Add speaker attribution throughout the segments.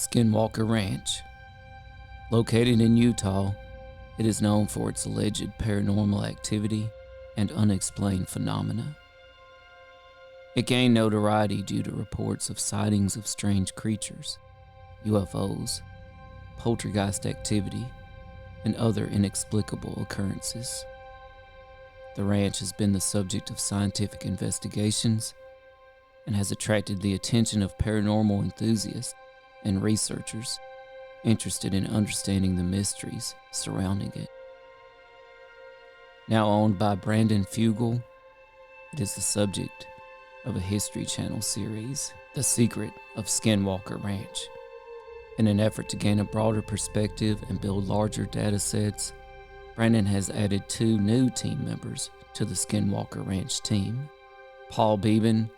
Speaker 1: Skinwalker Ranch. Located in Utah, it is known for its alleged paranormal activity and unexplained phenomena. It gained notoriety due to reports of sightings of strange creatures, UFOs, poltergeist activity, and other inexplicable occurrences. The ranch has been the subject of scientific investigations and has attracted the attention of paranormal enthusiasts and researchers interested in understanding the mysteries surrounding it. Now owned by Brandon Fugal, it is the subject of a History Channel series, The Secret of Skinwalker Ranch. In an effort to gain a broader perspective and build larger data sets, Brandon has added 2 new team members to the Skinwalker Ranch team. Paul Beban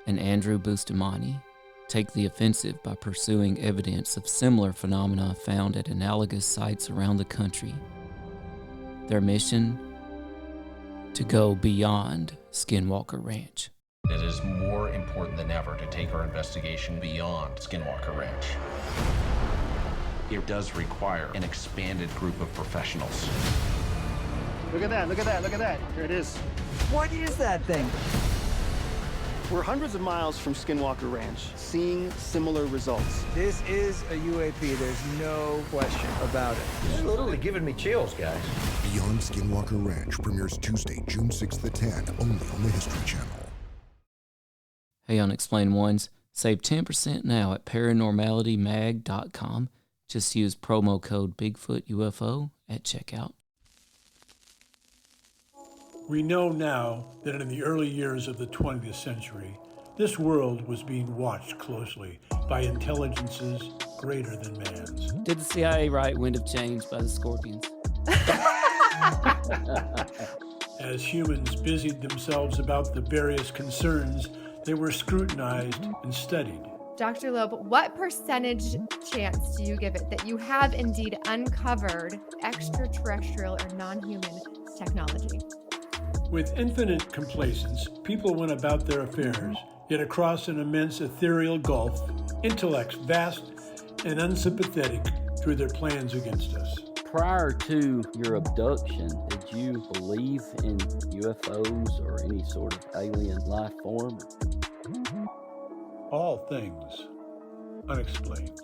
Speaker 1: and Andrew Bustamante take the offensive by pursuing evidence of similar phenomena found at analogous sites around the country. Their mission? To go beyond Skinwalker Ranch.
Speaker 2: It is more important than ever to take our investigation beyond Skinwalker Ranch. It does require an expanded group of professionals.
Speaker 3: Look at that, look at that, look at that. Here it is.
Speaker 4: What is that thing?
Speaker 3: We're hundreds of miles from Skinwalker Ranch, seeing similar results.
Speaker 4: This is a UAP, there's no question about it.
Speaker 5: This is literally giving me chills, guys.
Speaker 6: Beyond Skinwalker Ranch premieres Tuesday, June 6th at 10, only on the History Channel.
Speaker 1: Hey Unexplained Ones, save 10% now at paranormalitymag.com. Just use promo code BigfootUFO at checkout.
Speaker 7: We know now that in the early years of the 20th century, this world was being watched closely by intelligences greater than man's.
Speaker 1: Did the CIA write Wind of Change by the Scorpions?
Speaker 7: As humans busied themselves about the various concerns, they were scrutinized and studied.
Speaker 8: Dr. Loeb, what percentage chance do you give it that you have indeed uncovered extraterrestrial or non-human technology?
Speaker 7: With infinite complacence, people went about their affairs, yet across an immense ethereal gulf, intellects vast and unsympathetic drew their plans against us.
Speaker 9: Prior to your abduction, did you believe in UFOs or any sort of alien life form?
Speaker 7: All things unexplained.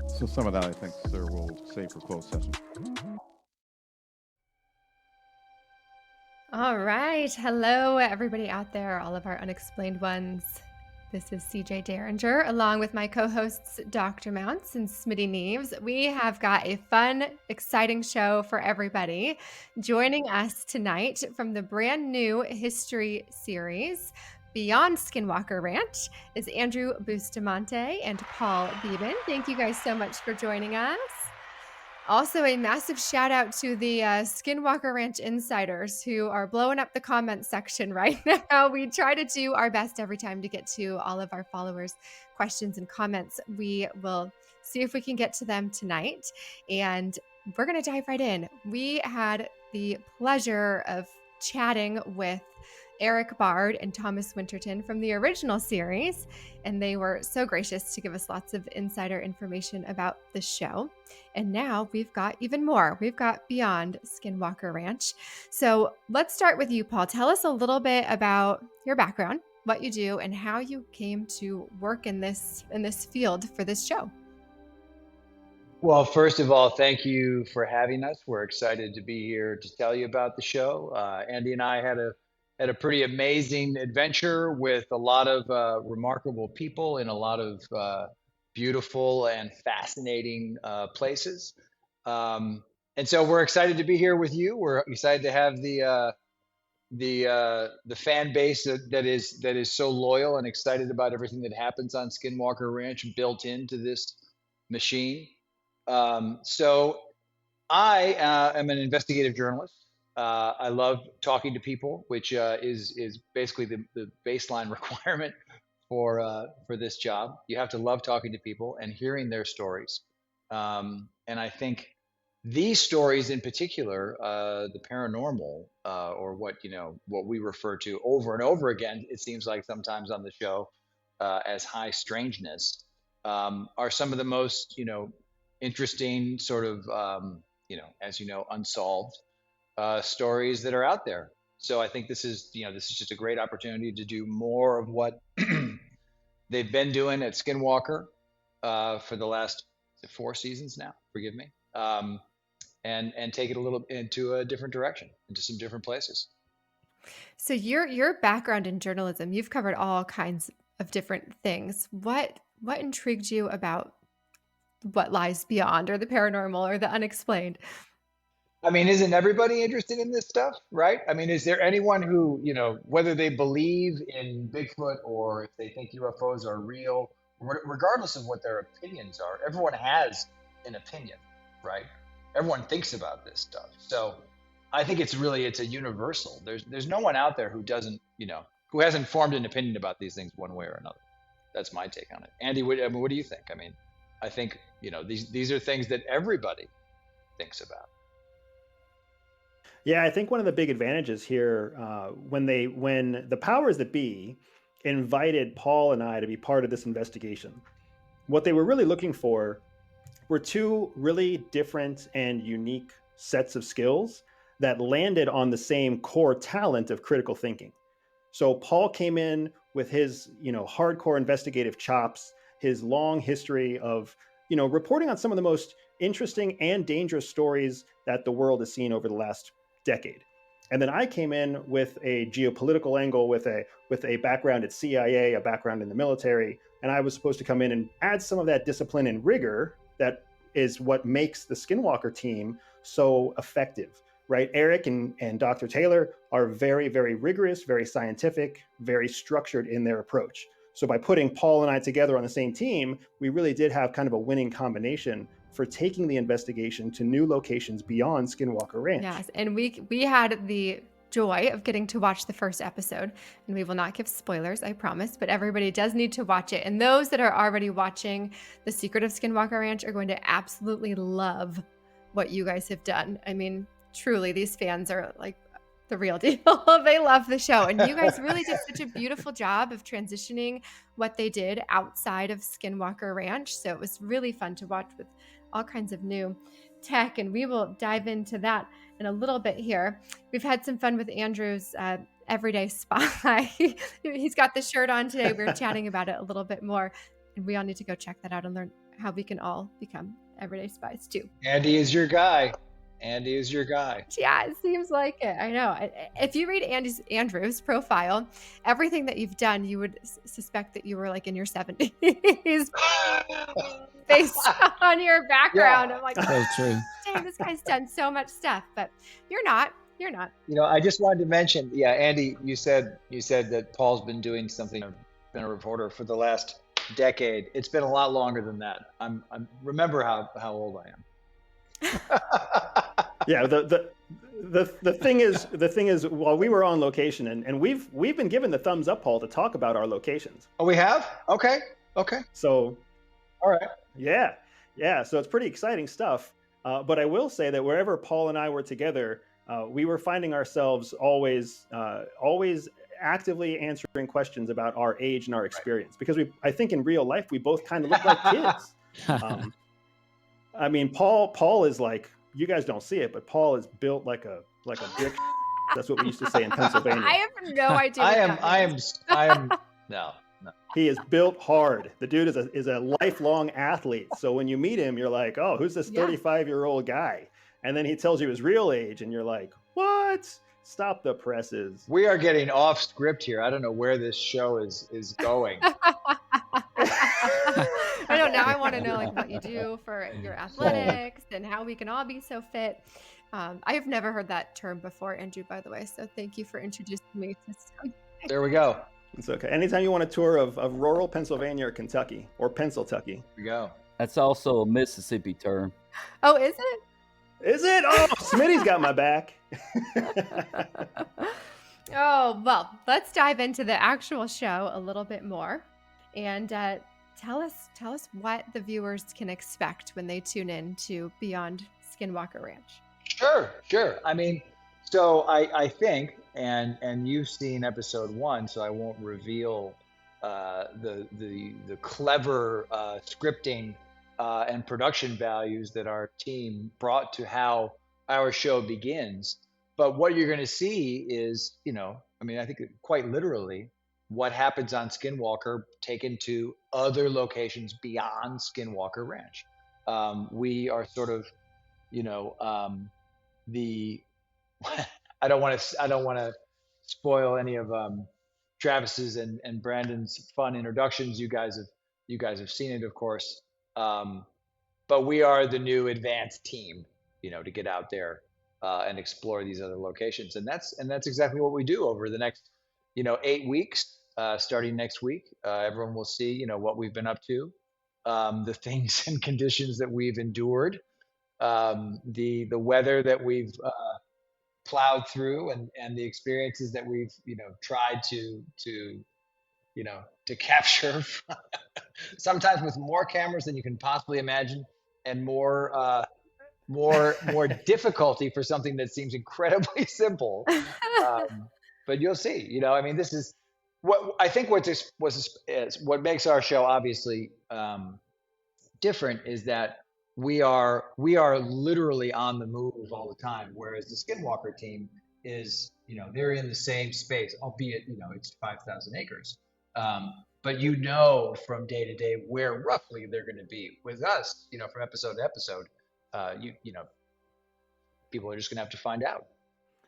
Speaker 10: So some of that, I think, sir, we'll save for closed session.
Speaker 8: All right. Hello, everybody out there, all of our unexplained ones. This is CJ Derringer, along with my co-hosts, Dr. Mounts and Smitty Neves. We have got a fun, exciting show for everybody. Joining us tonight from the brand new history series, Beyond Skinwalker Ranch, is Andrew Bustamante and Paul Beban. Thank you guys so much for joining us. Also, a massive shout out to the Skinwalker Ranch insiders who are blowing up the comment section right now. We try to do our best every time to get to all of our followers' questions and comments. We will see if we can get to them tonight. And we're going to dive right in. We had the pleasure of chatting with Eric Bard and Thomas Winterton from the original series, and they were so gracious to give us lots of insider information about the show. And now we've got even more. We've got Beyond Skinwalker Ranch. So let's start with you, Paul. Tell us a little bit about your background, what you do, and how you came to work in this field for this show.
Speaker 11: Well, first of all, thank you for having us. We're excited to be here to tell you about the show. Andy and I had a pretty amazing adventure with a lot of remarkable people in a lot of beautiful and fascinating places. And so we're excited to be here with you. We're excited to have the fan base that is so loyal and excited about everything that happens on Skinwalker Ranch built into this machine. So I am an investigative journalist. I love talking to people, which is basically the baseline requirement for this job. You have to love talking to people and hearing their stories. And I think these stories in particular, the paranormal, or what we refer to over and over again, it seems like sometimes on the show as high strangeness, are some of the most, interesting sort of, as you know, unsolved stories that are out there. So I think this is just a great opportunity to do more of what they've been doing at Skinwalker for the last 4 seasons now. Forgive me, and take it a little into a different direction, into some different places.
Speaker 8: So your background in journalism, you've covered all kinds of different things. What intrigued you about what lies beyond, or the paranormal, or the unexplained?
Speaker 11: I mean, isn't everybody interested in this stuff, right? I mean, is there anyone who, whether they believe in Bigfoot or if they think UFOs are real, regardless of what their opinions are, everyone has an opinion, right? Everyone thinks about this stuff. So I think it's a universal. There's no one out there who doesn't, who hasn't formed an opinion about these things one way or another. That's my take on it. Andy, what do you think? I mean, I think, these are things that everybody thinks about.
Speaker 12: Yeah, I think one of the big advantages here, when the powers that be invited Paul and I to be part of this investigation, what they were really looking for were 2 really different and unique sets of skills that landed on the same core talent of critical thinking. So Paul came in with his, hardcore investigative chops, his long history of, reporting on some of the most interesting and dangerous stories that the world has seen over the last decade. And then I came in with a geopolitical angle, with a background at CIA, a background in the military, and I was supposed to come in and add some of that discipline and rigor that is what makes the Skinwalker team so effective, right? Eric and Dr. Taylor are very, very rigorous, very scientific, very structured in their approach. So by putting Paul and I together on the same team, we really did have kind of a winning combination for taking the investigation to new locations beyond Skinwalker Ranch.
Speaker 8: Yes, and we had the joy of getting to watch the first episode, and we will not give spoilers, I promise, but everybody does need to watch it. And those that are already watching The Secret of Skinwalker Ranch are going to absolutely love what you guys have done. I mean, truly, these fans are like the real deal. They love the show. And you guys really did such a beautiful job of transitioning what they did outside of Skinwalker Ranch. So it was really fun to watch with all kinds of new tech. And we will dive into that in a little bit here. We've had some fun with Andrew's Everyday Spy. He's got the shirt on today. We were chatting about it a little bit more. And we all need to go check that out and learn how we can all become everyday spies too.
Speaker 11: Andy is your guy. Andy is your guy.
Speaker 8: Yeah, it seems like it. I know. If you read Andrew's profile, everything that you've done, you would suspect that you were like in your 70s based on your background. Yeah. I'm like,
Speaker 1: so true.
Speaker 8: Dang, this guy's done so much stuff, but you're not. You're not.
Speaker 11: I just wanted to mention, Andy, you said that Paul's been doing something, been a reporter for the last decade. It's been a lot longer than that. I'm remember how old I am.
Speaker 12: Yeah, the thing is while we were on location and we've been given the thumbs up, Paul, to talk about our locations.
Speaker 11: Oh, we have? Okay.
Speaker 12: So
Speaker 11: all right.
Speaker 12: Yeah, so it's pretty exciting stuff. But I will say that wherever Paul and I were together, we were finding ourselves always actively answering questions about our age and our experience, because I think in real life we both kind of look like kids. I mean, Paul is like, you guys don't see it, but Paul is built like a brick. That's what we used to say in Pennsylvania.
Speaker 8: I have no idea.
Speaker 11: I am no.
Speaker 12: He is built hard. The dude is a lifelong athlete. So when you meet him, you're like, oh, who's this 35-year-old guy? And then he tells you his real age, and you're like, what? Stop the presses.
Speaker 11: We are getting off script here. I don't know where this show is going.
Speaker 8: I know. Now I want to know like what you do for your athletics and how we can all be so fit. I have never heard that term before, Andrew, by the way. So thank you for introducing me to something.
Speaker 11: There we go.
Speaker 12: It's okay. Anytime you want a tour of rural Pennsylvania or Kentucky or Pennsyltucky.
Speaker 11: There we go.
Speaker 9: That's also a Mississippi term.
Speaker 8: Oh, is it?
Speaker 12: Is it? Oh, Smitty's got my back.
Speaker 8: Oh, well, let's dive into the actual show a little bit more. And tell us what the viewers can expect when they tune in to Beyond Skinwalker Ranch.
Speaker 11: Sure. I mean, so I think, and you've seen episode 1, so I won't reveal the clever scripting and production values that our team brought to how our show begins. But what you're going to see is, I think quite literally, what happens on Skinwalker taken to other locations beyond Skinwalker Ranch. We are sort of, the I don't want to spoil any of Travis's and Brandon's fun introductions. You guys have seen it, of course. But we are the new advanced team, to get out there and explore these other locations, and that's exactly what we do over the next 8 weeks. Starting next week, everyone will see what we've been up to, the things and conditions that we've endured, the weather that we've plowed through, and the experiences that we've tried to capture sometimes with more cameras than you can possibly imagine, and more difficulty for something that seems incredibly simple. But you'll see, this is what I think what makes our show obviously different is that we are literally on the move all the time, whereas the Skinwalker team is, they're in the same space, albeit, it's 5,000 acres. But from day to day where roughly they're going to be. With us, from episode to episode, people are just going to have to find out.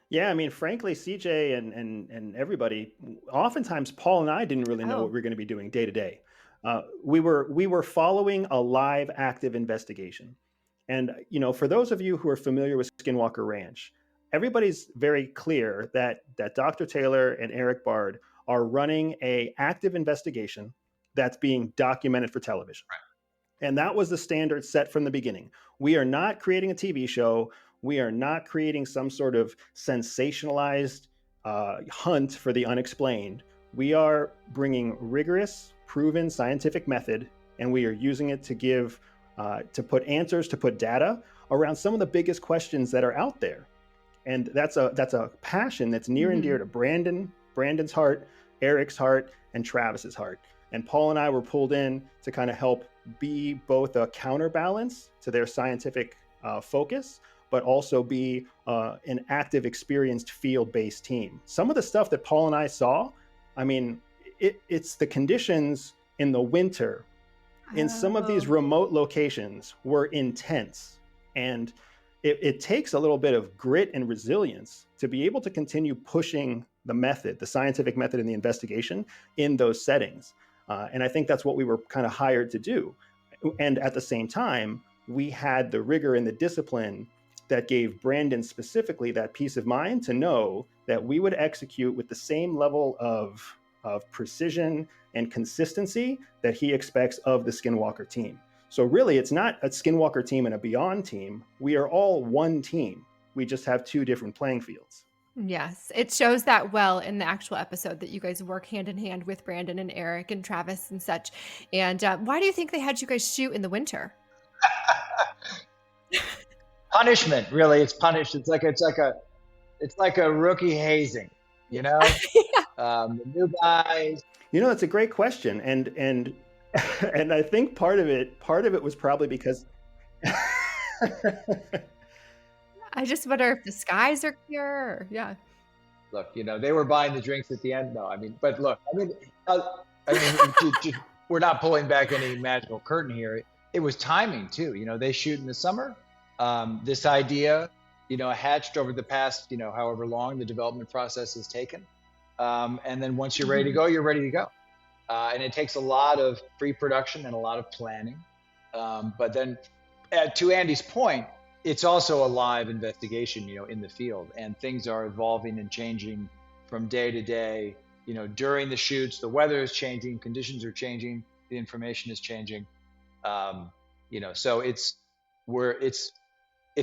Speaker 12: Yeah, frankly, CJ and everybody, oftentimes Paul and I didn't really know what we were going to be doing day to day. We were following a live, active investigation. And, for those of you who are familiar with Skinwalker Ranch, everybody's very clear that Dr. Taylor and Eric Bard are running an active investigation that's being documented for television. Right. And that was the standard set from the beginning. We are not creating a TV show. We are not creating some sort of sensationalized hunt for the unexplained. We are bringing rigorous, proven scientific method, and we are using it to give, to put answers, to put data around some of the biggest questions that are out there. And that's a passion that's near and dear to Brandon's heart, Eric's heart, and Travis's heart. And Paul and I were pulled in to kind of help be both a counterbalance to their scientific focus, but also be an active, experienced, field-based team. Some of the stuff that Paul and I saw, it's the conditions in the winter in some of these remote locations were intense. And it takes a little bit of grit and resilience to be able to continue pushing the method, the scientific method in the investigation in those settings. And I think that's what we were kind of hired to do. And at the same time, we had the rigor and the discipline that gave Brandon specifically that peace of mind to know that we would execute with the same level of precision and consistency that he expects of the Skinwalker team. So really, it's not a Skinwalker team and a Beyond team. We are all one team. We just have two different playing fields.
Speaker 8: Yes, it shows that well in the actual episode that you guys work hand in hand with Brandon and Eric and Travis and such. And why do you think they had you guys shoot in the winter?
Speaker 11: Punishment, really. It's punished. It's like a rookie hazing,
Speaker 8: Yeah.
Speaker 11: The new guys.
Speaker 12: That's a great question, and and I think part of it was probably because
Speaker 8: I just wonder if the skies are clear. Or, yeah.
Speaker 11: Look, they were buying the drinks at the end. No, but look, we're not pulling back any magical curtain here. It was timing too. They shoot in the summer. This idea, hatched over the past, however long the development process has taken. And then once you're ready to go, you're ready to go. And it takes a lot of pre-production and a lot of planning. But then to Andy's point, it's also a live investigation, in the field, and things are evolving and changing from day to day. During the shoots, the weather is changing, conditions are changing, the information is changing. So it's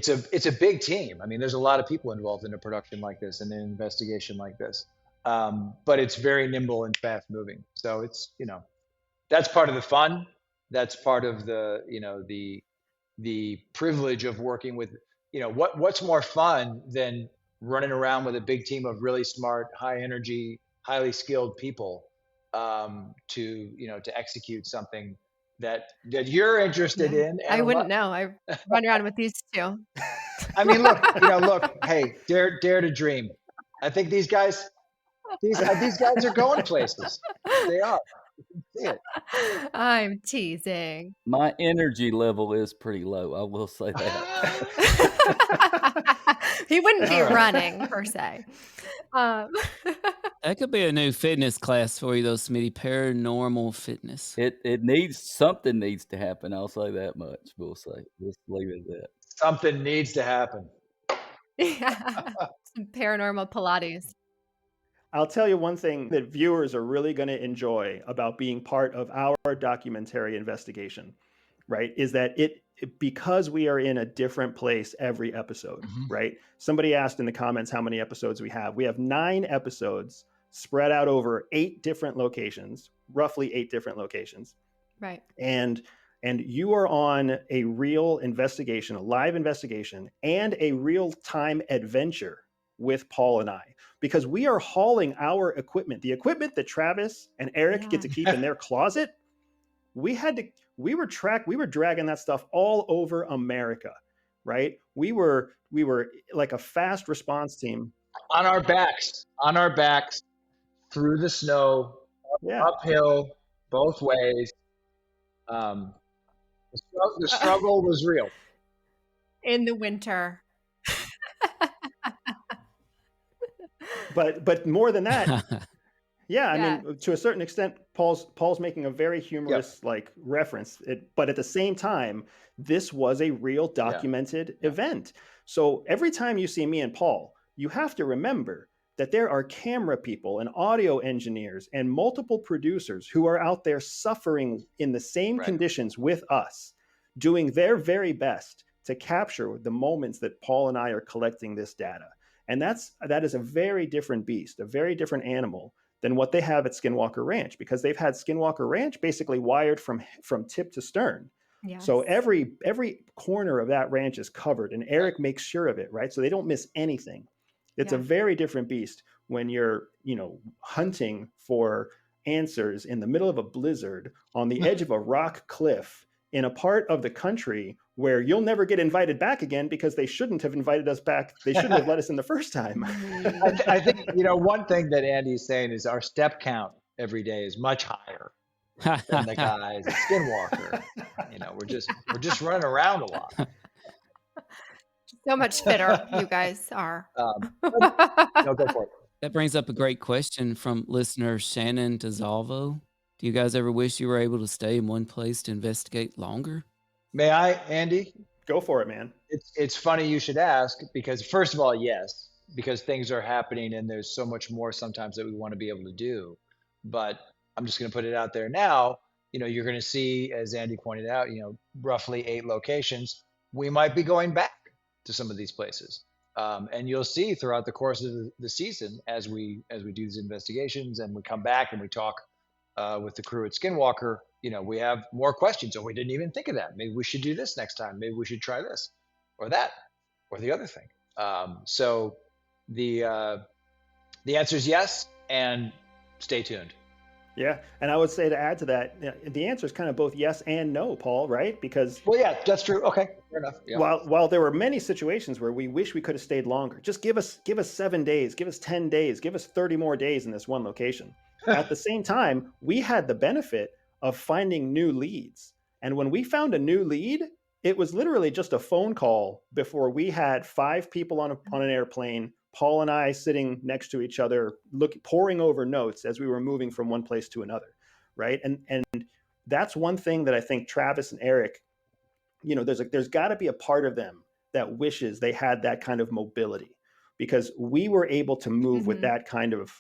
Speaker 11: a big team. There's a lot of people involved in a production like this and an investigation like this. But it's very nimble and fast moving. So it's, that's part of the fun. That's part of the privilege of working with, what's more fun than running around with a big team of really smart, high energy, highly skilled people, to execute something that you're interested in. And
Speaker 8: I wouldn't know. I run around with these two.
Speaker 11: I mean, look, hey, dare to dream. I think these guys are going places. They are. You can see it.
Speaker 8: I'm teasing.
Speaker 9: My energy level is pretty low. I will say that.
Speaker 8: He wouldn't be running per se.
Speaker 1: That could be a new fitness class for you, though, Smitty. Paranormal fitness.
Speaker 9: It needs something needs to happen. I'll say that much. We'll say. Let's leave it at that.
Speaker 11: Something needs to happen.
Speaker 8: Yeah, some paranormal Pilates.
Speaker 12: I'll tell you one thing that viewers are really going to enjoy about being part of our documentary investigation, right? Is that because we are in a different place every episode, right? Somebody asked in the comments how many episodes we have. We have 9 episodes spread out over 8 different locations, roughly 8 different locations.
Speaker 8: Right.
Speaker 12: And you are on a real investigation, a live investigation, and a real-time adventure with Paul and I, because we are hauling our equipment, the equipment that Travis and Eric get to keep in their closet. We were dragging that stuff all over America, right? We were like a fast response team
Speaker 11: on our backs through the snow, uphill, both ways. The struggle was real.
Speaker 8: In the winter.
Speaker 12: But more than that, I mean, to a certain extent, Paul's making a very humorous reference. But at the same time, this was a real documented event. So every time you see me and Paul, you have to remember that there are camera people and audio engineers and multiple producers who are out there suffering in the same conditions with us, doing their very best to capture the moments that Paul and I are collecting this data. And that is a very different beast, a very different animal than what they have at Skinwalker Ranch, because they've had Skinwalker Ranch basically wired from tip to stern. Yes. So every corner of that ranch is covered, and Eric makes sure of it, right? So they don't miss anything. It's a very different beast when you're, hunting for answers in the middle of a blizzard on the edge of a rock cliff in a part of the country where you'll never get invited back again, because they shouldn't have invited us back. They shouldn't have let us in the first time.
Speaker 11: I think, one thing that Andy's saying is our step count every day is much higher than the guys at Skinwalker. We're just running around a lot.
Speaker 8: So much fitter you guys are.
Speaker 11: No, go for it.
Speaker 1: That brings up a great question from listener Shannon DeZalvo. Do you guys ever wish you were able to stay in one place to investigate longer?
Speaker 11: May I, Andy?
Speaker 12: Go for it, man.
Speaker 11: It's funny you should ask, because first of all, yes, because things are happening and there's so much more sometimes that we want to be able to do. But I'm just going to put it out there now. You're going to see, as Andy pointed out, roughly 8 locations. We might be going back to some of these places. And you'll see throughout the course of the season, as we do these investigations and we come back and we talk with the crew at Skinwalker, we have more questions. Oh, we didn't even think of that. Maybe we should do this next time. Maybe we should try this or that or the other thing. So the answer is yes, and stay tuned.
Speaker 12: Yeah, and I would say, to add to that, the answer is kind of both yes and no, Paul, right? Because
Speaker 11: that's true. Okay, fair enough. Yeah.
Speaker 12: While there were many situations where we wish we could have stayed longer, just give us 7 days, give us 10 days, give us 30 more days in this one location. At the same time, we had the benefit of finding new leads. And when we found a new lead, it was literally just a phone call before we had 5 people on an airplane, Paul and I sitting next to each other, poring over notes as we were moving from one place to another, right? And that's one thing that I think Travis and Eric, there's got to be a part of them that wishes they had that kind of mobility, because we were able to move with that kind of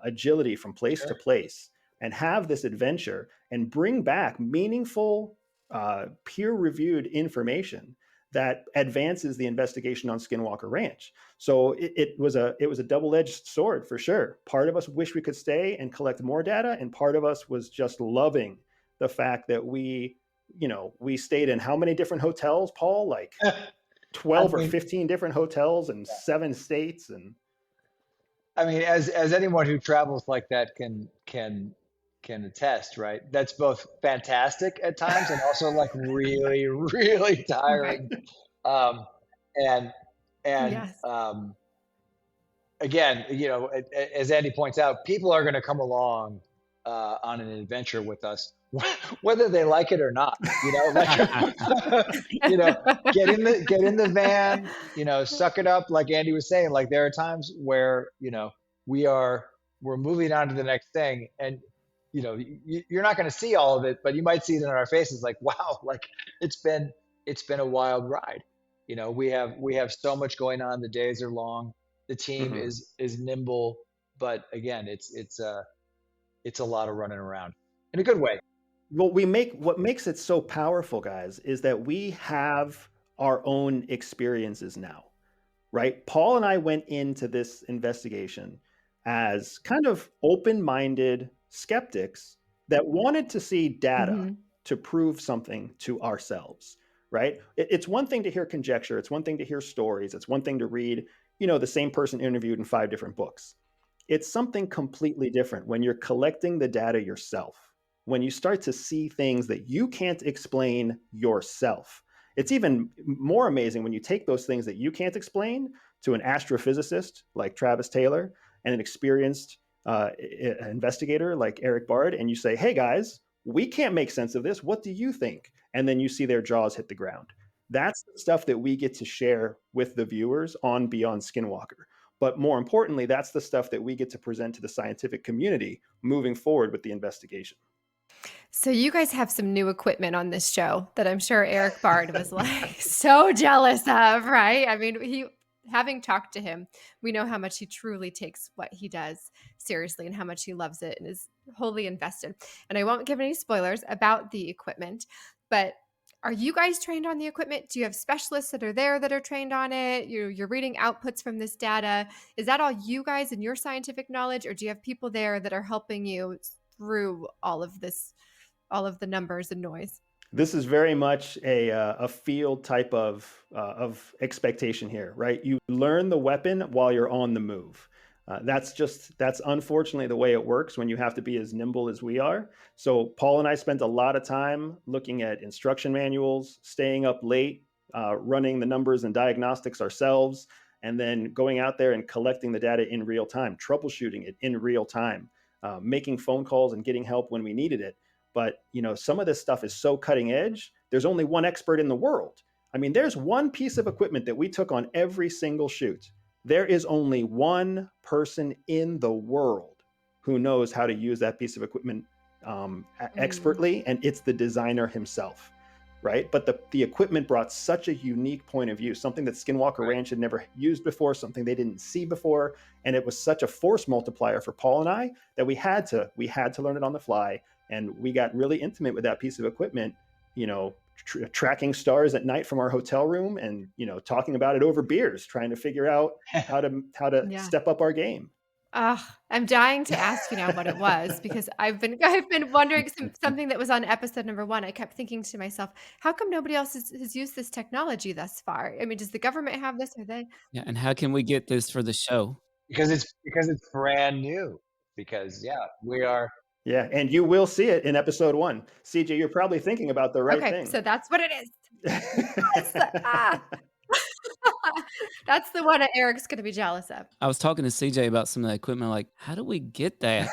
Speaker 12: agility from place to place and have this adventure and bring back meaningful, peer-reviewed information that advances the investigation on Skinwalker Ranch. So it was a double-edged sword for sure. Part of us wish we could stay and collect more data, and part of us was just loving the fact that we stayed in how many different hotels, Paul? Like 12 or 15 different hotels in 7 states. And
Speaker 11: I mean, as anyone who travels like that can can attest, right? That's both fantastic at times and also like really, really tiring. Um, and
Speaker 8: Yes.
Speaker 11: again, as Andy points out, people are going to come along on an adventure with us, whether they like it or not. Get in the van, suck it up. Like Andy was saying, like there are times where we're moving on to the next thing, and you're not going to see all of it, but you might see it in our faces. Like, wow, like it's been a wild ride. We have so much going on. The days are long. The team is nimble, but again, it's a lot of running around in a good way.
Speaker 12: What makes it so powerful, guys, is that we have our own experiences now, right? Paul and I went into this investigation as kind of open-minded skeptics that wanted to see data to prove something to ourselves, right? It's one thing to hear conjecture. It's one thing to hear stories. It's one thing to read, the same person interviewed in 5 different books. It's something completely different when you're collecting the data yourself, when you start to see things that you can't explain yourself. It's even more amazing when you take those things that you can't explain to an astrophysicist like Travis Taylor and an experienced investigator like Eric Bard, and you say, hey guys, we can't make sense of this. What do you think? And then you see their jaws hit the ground. That's the stuff that we get to share with the viewers on Beyond Skinwalker. But more importantly, that's the stuff that we get to present to the scientific community moving forward with the investigation.
Speaker 8: So you guys have some new equipment on this show that I'm sure Eric Bard was like so jealous of, right? I mean, having talked to him, we know how much he truly takes what he does seriously and how much he loves it and is wholly invested. And I won't give any spoilers about the equipment, but are you guys trained on the equipment? Do you have specialists that are there that are trained on it? You're reading outputs from this data. Is that all you guys and your scientific knowledge, or do you have people there that are helping you through all of this, all of the numbers and noise?
Speaker 12: This is very much a field type of expectation here, right? You learn the weapon while you're on the move. That's unfortunately the way it works when you have to be as nimble as we are. So Paul and I spent a lot of time looking at instruction manuals, staying up late, running the numbers and diagnostics ourselves, and then going out there and collecting the data in real time, troubleshooting it in real time, making phone calls and getting help when we needed it. But, some of this stuff is so cutting edge. There's only one expert in the world. I mean, there's one piece of equipment that we took on every single shoot. There is only one person in the world who knows how to use that piece of equipment expertly, and it's the designer himself, right? But the equipment brought such a unique point of view, something that Skinwalker Ranch had never used before, something they didn't see before, and it was such a force multiplier for Paul and I that we had to learn it on the fly, and we got really intimate with that piece of equipment, tracking stars at night from our hotel room, and talking about it over beers, trying to figure out how to step up our game.
Speaker 8: I'm dying to ask you now what it was, because I've been wondering something that was on episode number 1. I kept thinking to myself, how come nobody else has used this technology thus far? I mean, does the government have this, or they?
Speaker 1: Yeah, and how can we get this for the show?
Speaker 11: Because it's brand new. Because we are.
Speaker 12: Yeah, and you will see it in episode 1. CJ, you're probably thinking about the right thing.
Speaker 8: Okay, so that's what it is. That's the one that Eric's going to be jealous of.
Speaker 1: I was talking to CJ about some of the equipment, like, how do we get that?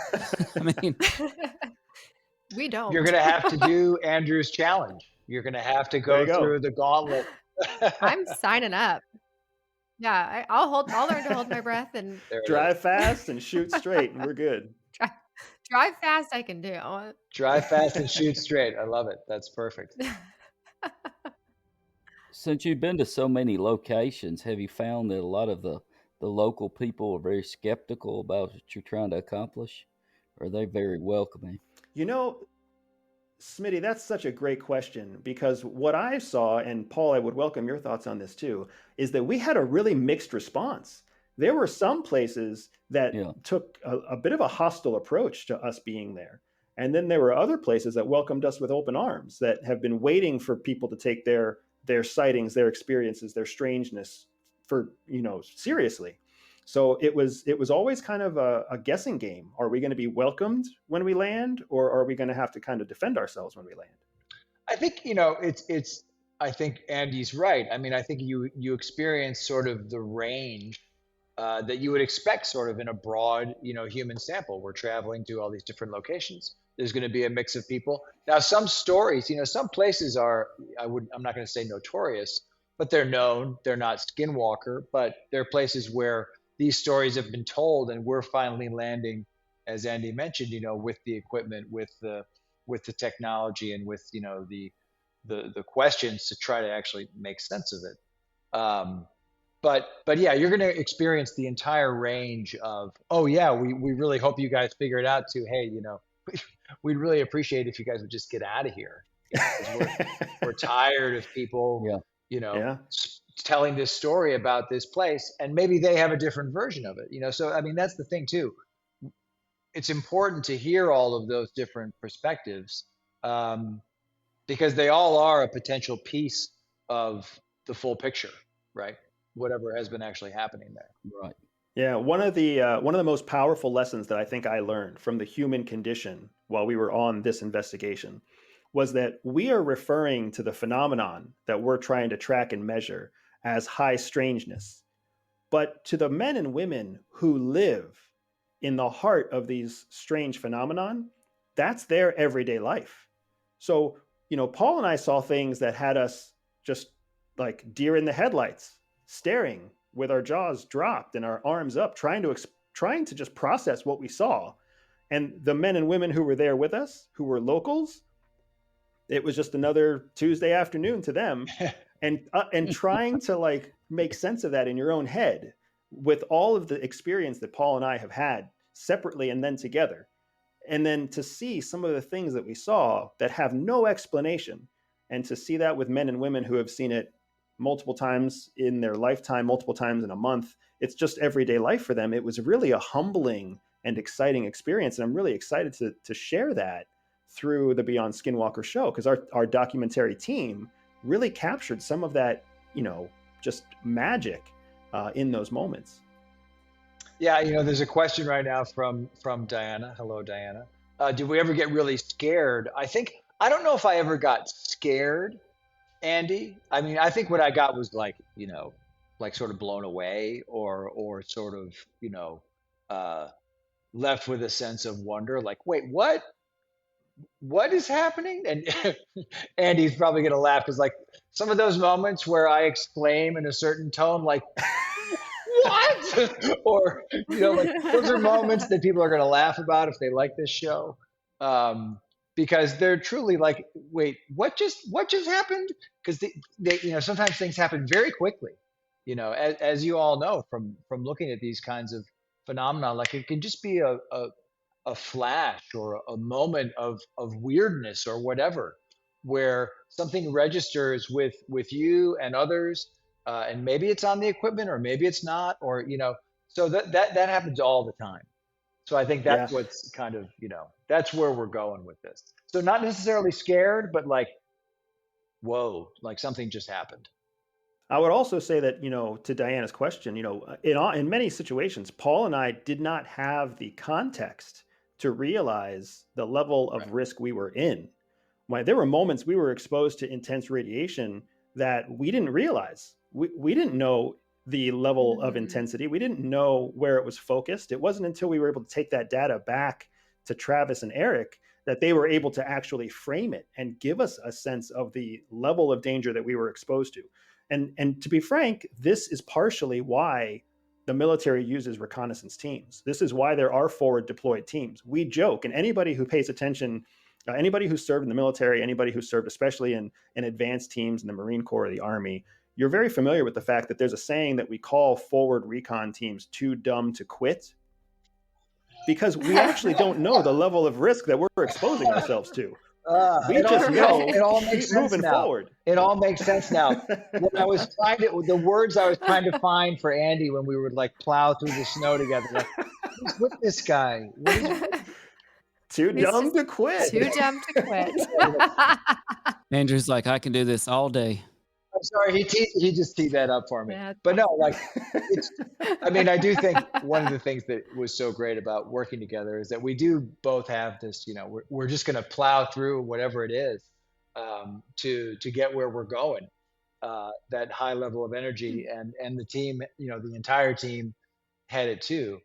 Speaker 1: I mean,
Speaker 8: we don't.
Speaker 11: You're going to have to do Andrew's challenge. You're going to have to go through the gauntlet.
Speaker 8: I'm signing up. Yeah, I'll learn to hold my breath and
Speaker 12: drive fast and shoot straight, and we're good.
Speaker 8: Drive fast, I can do.
Speaker 11: Drive fast and shoot straight. I love it. That's perfect.
Speaker 9: Since you've been to so many locations, have you found that a lot of the local people are very skeptical about what you're trying to accomplish? Or are they very welcoming?
Speaker 12: Smitty, that's such a great question, because what I saw, and Paul, I would welcome your thoughts on this too, is that we had a really mixed response. There were some places that took a bit of a hostile approach to us being there. And then there were other places that welcomed us with open arms, that have been waiting for people to take their sightings, their experiences, their strangeness seriously. So it was always kind of a guessing game. Are we going to be welcomed when we land, or are we going to have to kind of defend ourselves when we land?
Speaker 11: I think, it's I think Andy's right. I mean, I think you experience sort of the range that you would expect sort of in a broad, human sample. We're traveling to all these different locations. There's going to be a mix of people. Now, some stories, some places are, I'm not going to say notorious, but they're known. They're not Skinwalker, but they're places where these stories have been told, and we're finally landing, as Andy mentioned, with the equipment, with the technology, and with the questions to try to actually make sense of it. But yeah, you're going to experience the entire range of, oh yeah, we really hope you guys figure it out too. Hey, we'd really appreciate if you guys would just get out of here. 'Cause we're tired of people, telling this story about this place, and maybe they have a different version of it. So I mean, that's the thing too. It's important to hear all of those different perspectives, because they all are a potential piece of the full picture, right? Whatever has been actually happening there.
Speaker 9: Right.
Speaker 12: Yeah, one of the most powerful lessons that I think I learned from the human condition while we were on this investigation was that we are referring to the phenomenon that we're trying to track and measure as high strangeness. But to the men and women who live in the heart of these strange phenomenon, that's their everyday life. So, Paul and I saw things that had us just like deer in the headlights, staring with our jaws dropped and our arms up, trying to just process what we saw. And the men and women who were there with us, who were locals, it was just another Tuesday afternoon to them. and trying to like make sense of that in your own head with all of the experience that Paul and I have had separately and then together. And then to see some of the things that we saw that have no explanation, and to see that with men and women who have seen it multiple times in their lifetime, multiple times in a month, it's just everyday life for them. It was really a humbling and exciting experience. And I'm really excited to share that through the Beyond Skinwalker show, because our documentary team really captured some of that, just magic in those moments.
Speaker 11: Yeah, there's a question right now from Diana. Hello, Diana. Did we ever get really scared? I don't know if I ever got scared, Andy. I mean, I think what I got was like sort of blown away, or sort of, left with a sense of wonder, like, wait, what is happening? And Andy's probably going to laugh, because like some of those moments where I exclaim in a certain tone, like, what? Or, like those are moments that people are going to laugh about if they like this show. Because they're truly like, wait, what just happened? Because they sometimes things happen very quickly, as you all know from looking at these kinds of phenomena. Like it can just be a flash or a moment of weirdness or whatever, where something registers with you and others, and maybe it's on the equipment, or maybe it's not, or so that happens all the time. So I think that's what's kind of, that's where we're going with this. So not necessarily scared, but like, whoa, like something just happened.
Speaker 12: I would also say that, to Diana's question, in many situations, Paul and I did not have the context to realize the level of risk we were in. There were moments we were exposed to intense radiation that we didn't realize. We didn't know the level of intensity. We didn't know where it was focused. It wasn't until we were able to take that data back to Travis and Eric that they were able to actually frame it and give us a sense of the level of danger that we were exposed to. And to be frank, this is partially why the military uses reconnaissance teams. This is why there are forward deployed teams. We joke, and anybody who pays attention, anybody who served in the military, anybody who served especially in advanced teams in the Marine Corps or the Army, you're very familiar with the fact that there's a saying that we call forward recon teams too dumb to quit, because we actually don't know the level of risk that we're exposing ourselves to. We just know
Speaker 11: it all makes sense
Speaker 12: moving
Speaker 11: now.
Speaker 12: forward.
Speaker 11: It all makes sense now. When I was the words I was trying to find for Andy when we would like plow through the snow together, like, what's with this guy?
Speaker 12: Too dumb to quit.
Speaker 8: Too dumb to quit.
Speaker 1: Andrew's like, I can do this all day.
Speaker 11: sorry. He just teed that up for me.
Speaker 8: That's
Speaker 11: But no,
Speaker 8: awesome.
Speaker 11: like, it's, I mean, I do think one of the things that was so great about working together is that we do both have this, we're just going to plow through whatever it is to get where we're going. That high level of energy and the team, the entire team had it too.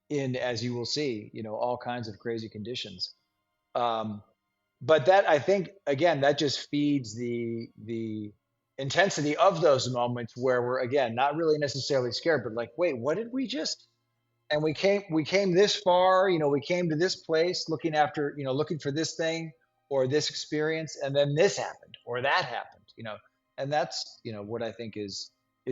Speaker 11: In, as you will see, all kinds of crazy conditions. But that, I think, again, that just feeds the intensity of those moments where we're, again, not really necessarily scared, but like, wait, what did we just? And we came this far, we came to this place looking for this thing or this experience, and then this happened or that happened, and that's, what I think is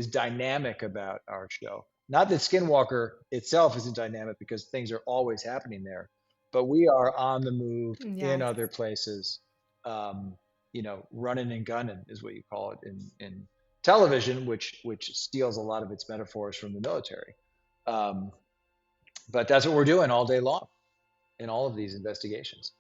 Speaker 11: dynamic about our show. Not that Skinwalker itself isn't dynamic, because things are always happening there, but we are on the move in other places. Running and gunning is what you call it in television, which steals a lot of its metaphors from the military. But that's what we're doing all day long in all of these investigations.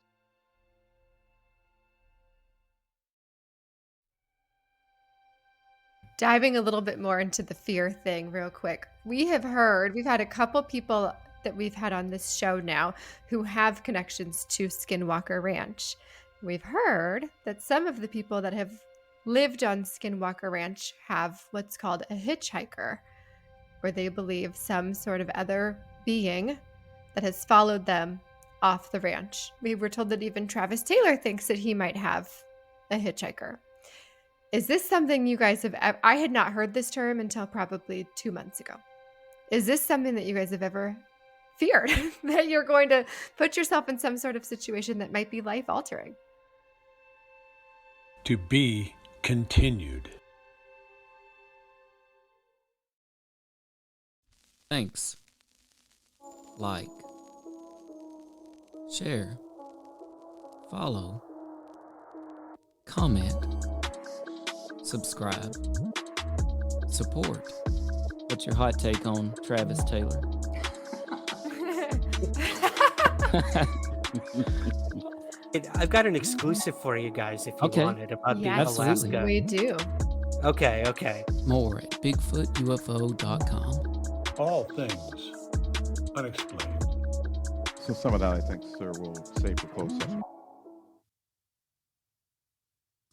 Speaker 8: Diving a little bit more into the fear thing real quick. We've had a couple people that we've had on this show now who have connections to Skinwalker Ranch. We've heard that some of the people that have lived on Skinwalker Ranch have what's called a hitchhiker, where they believe some sort of other being that has followed them off the ranch. We were told that even Travis Taylor thinks that he might have a hitchhiker. Is this something you guys have? I had not heard this term until probably 2 months ago. Is this something that you guys have ever feared, that you're going to put yourself in some sort of situation that might be life-altering?
Speaker 7: To be continued.
Speaker 1: Thanks. Like, share, follow, comment, subscribe, support. What's your hot take on Travis Taylor?
Speaker 13: I've got an exclusive for you guys if you want it about the Alaska.
Speaker 8: We do.
Speaker 13: Okay.
Speaker 1: More at bigfootufo.com.
Speaker 7: All things unexplained.
Speaker 10: So some of that, I think, sir, we'll save for closed session.